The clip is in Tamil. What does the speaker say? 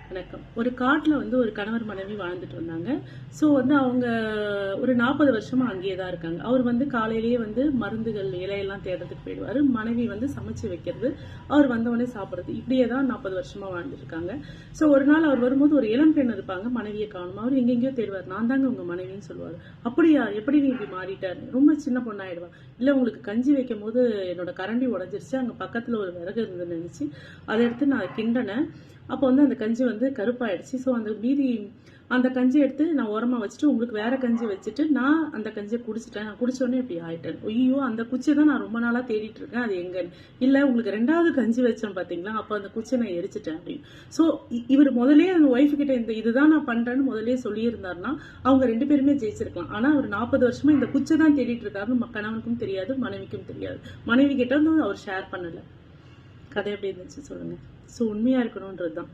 வணக்கம். ஒரு காட்டுல ஒரு கணவர் மனைவி வாழ்ந்துட்டு வந்தாங்க. ஸோ அவங்க ஒரு 40 வருஷமா அங்கேயே தான் இருக்காங்க. அவர் காலையிலேயே மருந்துகள் இலையெல்லாம் தேடுறதுக்கு போயிடுவாரு. மனைவி சமைச்சு வைக்கிறது, அவர் வந்தவொடனே சாப்பிடுறது. இப்படியே தான் 40 வருஷமா வாழ்ந்துட்டு இருக்காங்க. ஸோ ஒரு நாள் அவர் வரும்போது ஒரு இளம் பெண் இருப்பாங்க, மனைவியை காணும். அவர் எங்கெங்கேயோ தேடுவார். நான் தாங்க உங்க மனைவின்னு சொல்லுவாரு. அப்படியா, எப்படி நீ இப்படி மாறிட்டாரு? ரொம்ப சின்ன பொண்ணாயிடுவா. இல்ல, உங்களுக்கு கஞ்சி வைக்கும் போது என்னோட கரண்டி உடஞ்சிருச்சு, அங்க பக்கத்துல ஒரு விறகு இருந்ததுன்னு நினைச்சு அதை எடுத்து நான் கிண்டினேன். அப்போ அந்த கஞ்சி கருப்பாயிடுச்சு. ஸோ அந்த கஞ்சி எடுத்து நான் ஓரமாக வச்சுட்டு உங்களுக்கு வேற கஞ்சி வச்சுட்டு நான் அந்த கஞ்சியை குடிச்சிட்டேன். நான் குடிச்சோடனே இப்படி ஆயிட்டேன். ஐயோ, அந்த குச்சியை தான் நான் ரொம்ப நாளாக தேடிட்டு இருக்கேன், அது எங்க இல்லை, உங்களுக்கு 2வது கஞ்சி வச்சேன் பார்த்தீங்களா, அப்போ அந்த குச்சியை நான் எரிச்சிட்டேன் அப்படின்னு. ஸோ இவர் முதலே அந்த ஒய்ஃபு கிட்ட இதுதான் நான் பண்றேன்னு முதலே சொல்லியிருந்தாருன்னா அவங்க 2 பேருமே ஜெயிச்சிருக்கலாம். ஆனால் அவர் 40 வருஷமா இந்த குச்சை தான் தேடிட்டு இருக்காருன்னு கணவனுக்கும் தெரியாது, மனைவிக்கும் தெரியாது. மனைவி கிட்ட அவர் ஷேர் பண்ணல. கதை எப்படி இருந்துச்சு சொல்லுங்க. ஸோ உண்மையா இருக்கணும்ன்றது தான்.